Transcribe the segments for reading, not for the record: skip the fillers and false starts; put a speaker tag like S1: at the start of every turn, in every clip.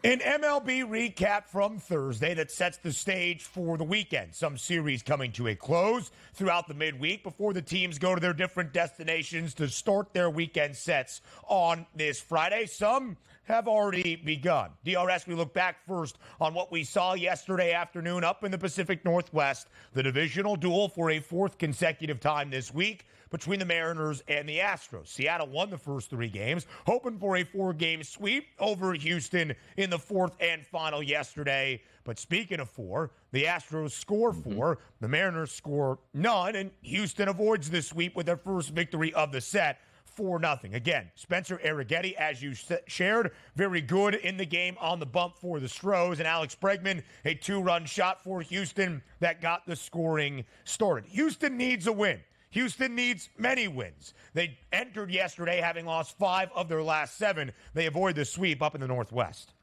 S1: An MLB recap from Thursday that sets the stage for the weekend. Some series coming to a close throughout the midweek before the teams go to their different destinations to start their weekend sets on this Friday. Some have already begun. DRS, we look back first on what we saw yesterday afternoon up in the Pacific Northwest, the divisional duel for a fourth consecutive time this week between the Mariners and the Astros. Seattle won the first three games, hoping for a four-game sweep over Houston in the fourth and final yesterday. But speaking of four, the Astros score four, the Mariners score none, and Houston avoids the sweep with their first victory of the set. 4-0. Again, Spencer Arrighetti, as you shared, very good in the game on the bump for the Stros, and Alex Bregman, a two-run shot for Houston that got the scoring started. Houston needs a win. Houston needs many wins. They entered yesterday having lost 5 of their last 7. They avoid the sweep up in the Northwest.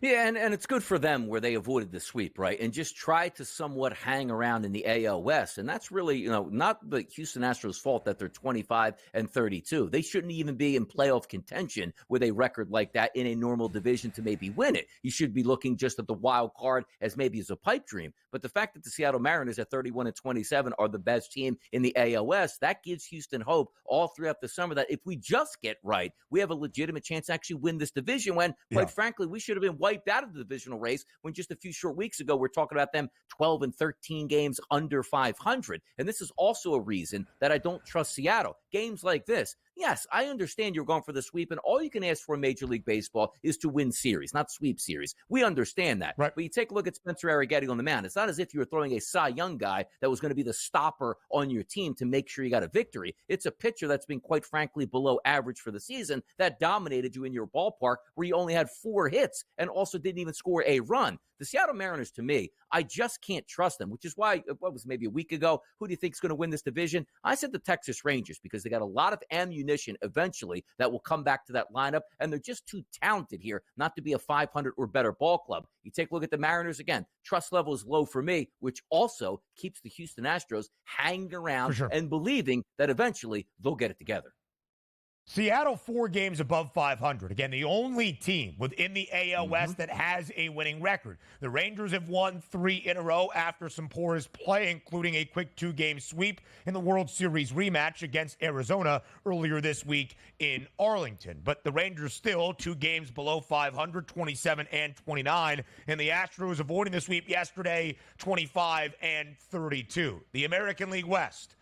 S2: Yeah, and it's good for them where they avoided the sweep, right? And just tried to somewhat hang around in the AL West. And that's really, not the Houston Astros' fault that they're 25-32. They shouldn't even be in playoff contention with a record like that in a normal division to maybe win it. You should be looking just at the wild card as maybe as a pipe dream. But the fact that the Seattle Mariners at 31-27 are the best team in the AL West, that gives Houston hope all throughout the summer that if we just get right, we have a legitimate chance to actually win this division when, quite frankly, we should have been wiped out of the divisional race when just a few short weeks ago we're talking about them 12-13 games under 500. And this is also a reason that I don't trust Seattle. Games like this, yes, I understand you're going for the sweep, and all you can ask for in Major League Baseball is to win series, not sweep series. We understand that.
S1: Right.
S2: But you take a look at Spencer Arrighetti on the mound. It's not as if you were throwing a Cy Young guy that was going to be the stopper on your team to make sure you got a victory. It's a pitcher that's been, quite frankly, below average for the season that dominated you in your ballpark where you only had 4 hits and also didn't even score a run. The Seattle Mariners, to me, I just can't trust them, which is why, what was maybe a week ago, who do you think is going to win this division? I said the Texas Rangers because they got a lot of ammunition eventually that will come back to that lineup, and they're just too talented here not to be a 500 or better ball club. You take a look at the Mariners again. Trust level is low for me, which also keeps the Houston Astros hanging around and believing that eventually they'll get it together.
S1: Seattle 4 games above 500. Again, the only team within the AL West that has a winning record. The Rangers have won 3 in a row after some porous play, including a quick 2-game sweep in the World Series rematch against Arizona earlier this week in Arlington. But the Rangers still 2 games below 500, 27-29. And the Astros avoiding the sweep yesterday, 25-32. The American League West.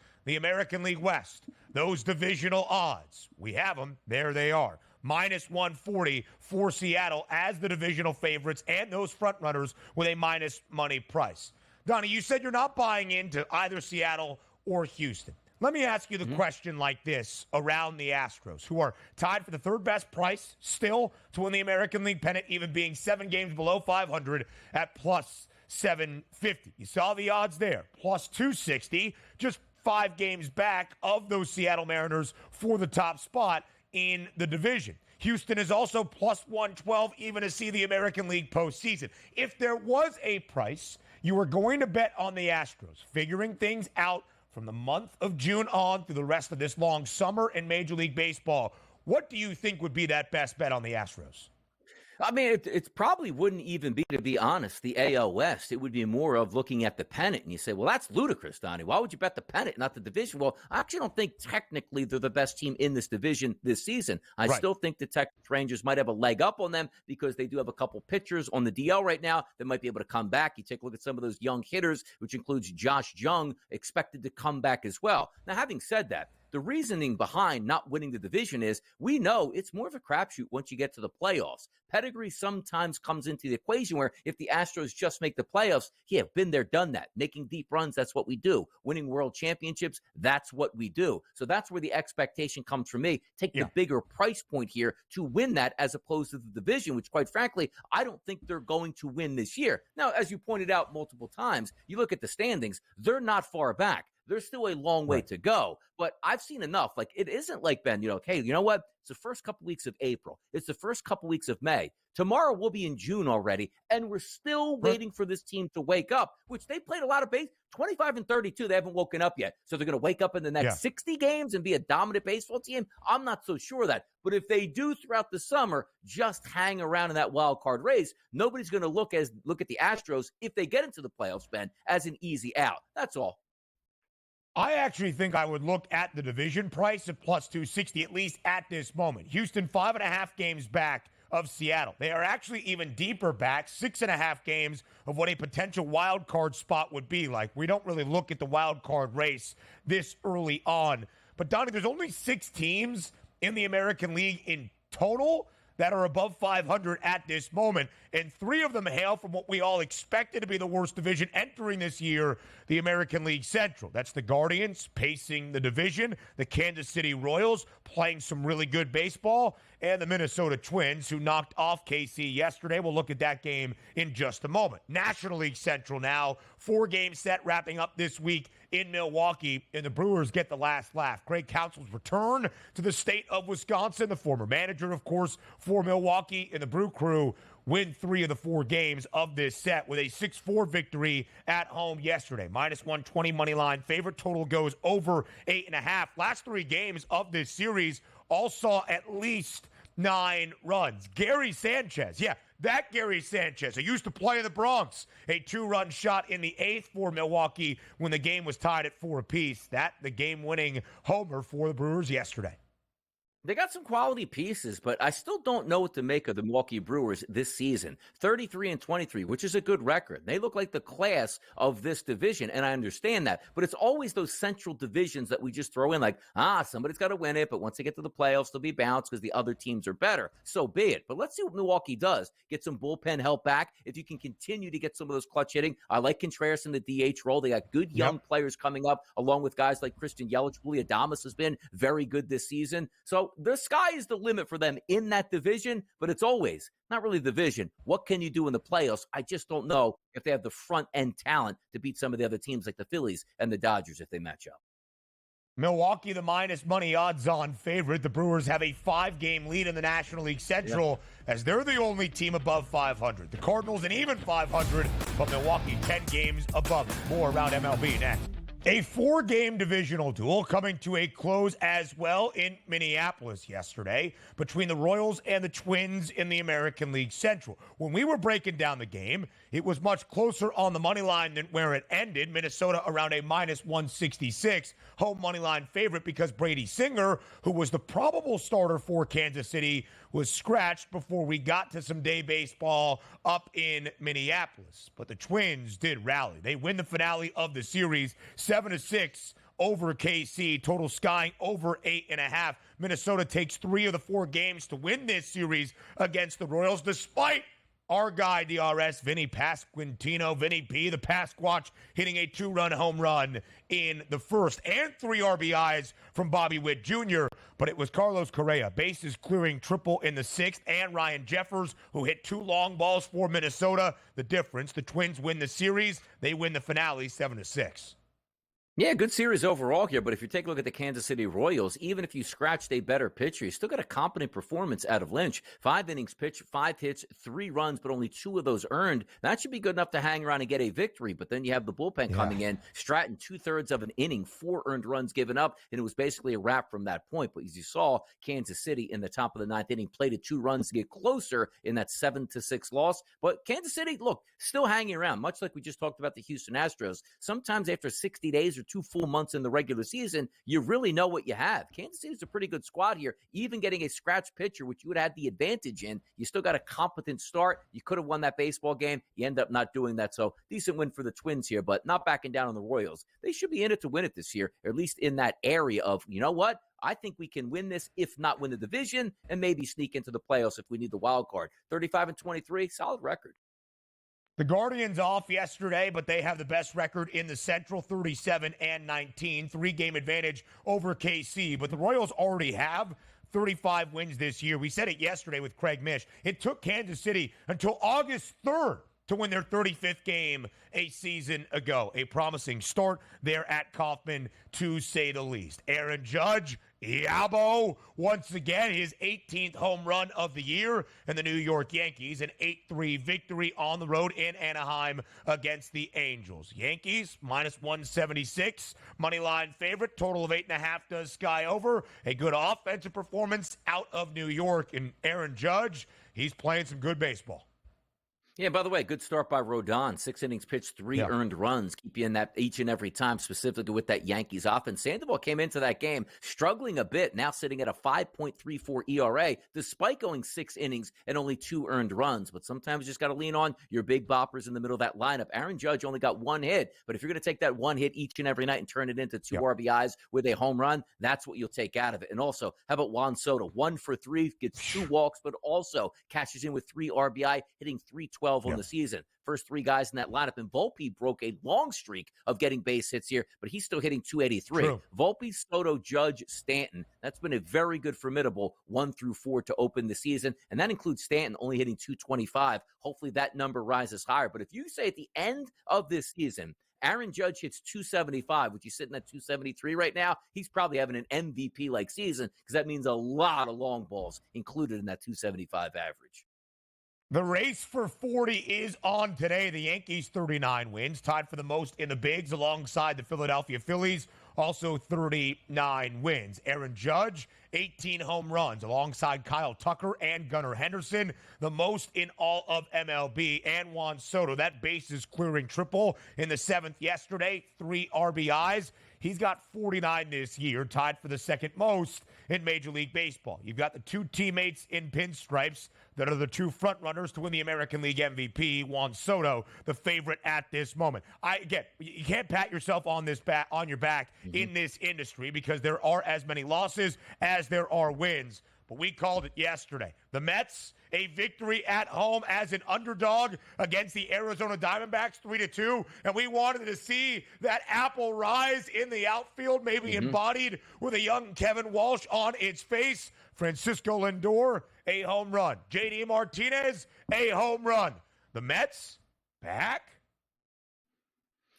S1: Those divisional odds, we have them. There they are. Minus 140 for Seattle as the divisional favorites and those front runners with a minus money price. Donnie, you said you're not buying into either Seattle or Houston. Let me ask you the question like this around the Astros, who are tied for the third best price still to win the American League pennant, even being 7 games below 500 at plus 750. You saw the odds there. Plus 260, just 5 games back of those Seattle Mariners for the top spot in the division. Houston is also plus 112 even to see the American League postseason. If there was a price you were going to bet on the Astros, figuring things out from the month of June on through the rest of this long summer in Major League Baseball, what do you think would be that best bet on the Astros?
S2: I mean, it probably wouldn't even be, to be honest, the AL West. It would be more of looking at the pennant. And you say, well, that's ludicrous, Donnie. Why would you bet the pennant, not the division? Well, I actually don't think technically they're the best team in this division this season. I still think the Texas Rangers might have a leg up on them because they do have a couple pitchers on the DL right now that might be able to come back. You take a look at some of those young hitters, which includes Josh Jung, expected to come back as well. Now, having said that, the reasoning behind not winning the division is we know it's more of a crapshoot once you get to the playoffs. Pedigree sometimes comes into the equation where if the Astros just make the playoffs, been there, done that. Making deep runs, that's what we do. Winning world championships, that's what we do. So that's where the expectation comes from me. Take the bigger price point here to win that as opposed to the division, which quite frankly, I don't think they're going to win this year. Now, as you pointed out multiple times, you look at the standings, they're not far back. There's still a long way to go, but I've seen enough. Like, it isn't like, Ben, hey, you know what? It's the first couple weeks of April. It's the first couple weeks of May. Tomorrow we'll be in June already, and we're still waiting for this team to wake up, which they played a lot of base. 25-32, they haven't woken up yet. So they're going to wake up in the next 60 games and be a dominant baseball team? I'm not so sure of that. But if they do throughout the summer just hang around in that wild card race, nobody's going to look at the Astros, if they get into the playoffs, Ben, as an easy out. That's all.
S1: I actually think I would look at the division price of plus 260, at least at this moment. Houston, 5.5 games back of Seattle. They are actually even deeper back, 6.5 games of what a potential wild card spot would be like. We don't really look at the wild card race this early on. But, Donnie, there's only 6 teams in the American League in total that are above 500 at this moment, and 3 of them hail from what we all expected to be the worst division entering this year, the American League Central. That's the Guardians pacing the division, the Kansas City Royals playing some really good baseball, and the Minnesota Twins, who knocked off KC yesterday. We'll look at that game in just a moment. National League Central now, 4-game set wrapping up this week in Milwaukee, and the Brewers get the last laugh. Greg Council's return to the state of Wisconsin, the former manager, of course, for Milwaukee, and the Brew Crew win 3 of the 4 games of this set with a 6-4 victory at home yesterday. -120 money line favorite. Total goes over 8.5. Last 3 games of this series all saw at least 9 runs. Gary Sanchez, that Gary Sanchez, who used to play in the Bronx, a 2-run shot in the 8th for Milwaukee when the game was tied at 4 apiece. That the game-winning homer for the Brewers yesterday.
S2: They got some quality pieces, but I still don't know what to make of the Milwaukee Brewers this season. 33-23, which is a good record. They look like the class of this division, and I understand that. But it's always those central divisions that we just throw in like, somebody's got to win it, but once they get to the playoffs, they'll be bounced because the other teams are better. So be it. But let's see what Milwaukee does. Get some bullpen help back. If you can continue to get some of those clutch hitting. I like Contreras in the DH role. They got good young players coming up, along with guys like Christian Yelich. Julio Adames has been very good this season. So the sky is the limit for them in that division, but it's always not really the division. What can you do in the playoffs? I just don't know if they have the front end talent to beat some of the other teams like the Phillies and the Dodgers if they match up.
S1: Milwaukee, the minus money odds-on favorite. The Brewers have a 5-game lead in the National League Central as they're the only team above 500. The Cardinals an even 500, but Milwaukee 10 games above it. More around MLB next. A 4-game divisional duel coming to a close as well in Minneapolis yesterday between the Royals and the Twins in the American League Central. When we were breaking down the game, it was much closer on the money line than where it ended. Minnesota around a -166 home money line favorite because Brady Singer, who was the probable starter for Kansas City, was scratched before we got to some day baseball up in Minneapolis. But the Twins did rally. They win the finale of the series 7-6 over KC, total skying over 8.5. Minnesota takes 3 of the 4 games to win this series against the Royals, despite our guy, DRS, Vinny Pasquantino, Vinny P, the Pasquatch, hitting a 2-run home run in the first and 3 RBIs from Bobby Witt Jr., but it was Carlos Correa, bases clearing triple in the 6th, and Ryan Jeffers, who hit 2 long balls for Minnesota. The difference, the Twins win the series. They win the finale 7-6.
S2: Yeah, good series overall here, but if you take a look at the Kansas City Royals, even if you scratched a better pitcher, you still got a competent performance out of Lynch. 5 innings pitched, 5 hits, 3 runs, but only 2 of those earned. That should be good enough to hang around and get a victory, but then you have the bullpen coming in. Stratton, 2/3 of an inning, 4 earned runs given up, and it was basically a wrap from that point. But as you saw, Kansas City in the top of the 9th inning plated 2 runs to get closer in that 7-6 loss. But Kansas City, look, still hanging around, much like we just talked about the Houston Astros. Sometimes after 60 days or 2 full months in the regular season, you really know what you have. Kansas City's a pretty good squad here. Even getting a scratch pitcher, which you would have had the advantage in, you still got a competent start. You could have won that baseball game. You end up not doing that. So decent win for the Twins here, but not backing down on the Royals. They should be in it to win it this year, or at least in that area of, you know what? I think we can win this, if not win the division, and maybe sneak into the playoffs if we need the wild card. 35-23, solid record.
S1: The Guardians off yesterday, but they have the best record in the Central, 37-19, 3-game advantage over KC. But the Royals already have 35 wins this year. We said it yesterday with Craig Mish. It took Kansas City until August 3rd to win their 35th game a season ago. A promising start there at Kauffman, to say the least. Aaron Judge, Yabo, once again, his 18th home run of the year, and the New York Yankees, an 8-3 victory on the road in Anaheim against the Angels. Yankees, minus 176, money line favorite, total of 8.5 does sky over. A good offensive performance out of New York, and Aaron Judge, he's playing some good baseball.
S2: Yeah, by the way, good start by Rodon. 6 innings pitched, 3 earned runs. Keep you in that each and every time, specifically with that Yankees offense. Sandoval came into that game struggling a bit, now sitting at a 5.34 ERA, despite going 6 innings and only 2 earned runs. But sometimes you just got to lean on your big boppers in the middle of that lineup. Aaron Judge only got 1 hit, but if you're going to take that 1 hit each and every night and turn it into 2 RBIs with a home run, that's what you'll take out of it. And also, how about Juan Soto? 1 for 3, gets 2 walks, but also cashes in with 3 RBI, hitting .312 on the season. First 3 guys in that lineup, and Volpe broke a long streak of getting base hits here, but he's still hitting .283. True. Volpe, Soto, Judge, Stanton. That's been a very good, formidable 1 through 4 to open the season, and that includes Stanton only hitting .225. Hopefully that number rises higher. But if you say at the end of this season, Aaron Judge hits .275, which he's sitting at .273 right now, he's probably having an MVP-like season, because that means a lot of long balls included in that .275 average.
S1: The race for 40 is on today. The Yankees, 39 wins, tied for the most in the bigs alongside the Philadelphia Phillies, also 39 wins. Aaron Judge, 18 home runs alongside Kyle Tucker and Gunnar Henderson, the most in all of MLB. And Juan Soto, that bases clearing triple in the 7th yesterday, 3 RBIs. He's got 49 this year, tied for the second most in Major League Baseball. You've got the 2 teammates in pinstripes that are the 2 frontrunners to win the American League MVP. Juan Soto, the favorite at this moment. Again, you can't pat yourself on your back in this industry, because there are as many losses as there are wins. But we called it yesterday. The Mets, a victory at home as an underdog against the Arizona Diamondbacks, 3-2. And we wanted to see that apple rise in the outfield, maybe embodied with a young Kevin Walsh on its face. Francisco Lindor, a home run. JD Martinez, a home run. The Mets, back.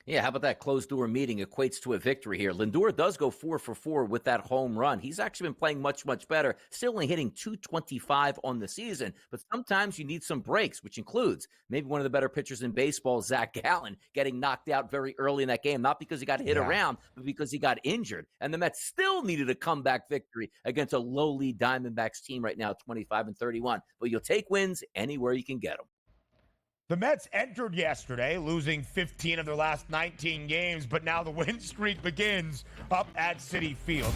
S2: Yeah, how about that closed-door meeting equates to a victory here. Lindor does go 4 for 4 with that home run. He's actually been playing much, much better, still only hitting .225 on the season. But sometimes you need some breaks, which includes maybe one of the better pitchers in baseball, Zach Gallen, getting knocked out very early in that game, not because he got hit around, but because he got injured. And the Mets still needed a comeback victory against a lowly Diamondbacks team right now, 25-31. But you'll take wins anywhere you can get them.
S1: The Mets entered yesterday, losing 15 of their last 19 games, but now the win streak begins up at Citi Field.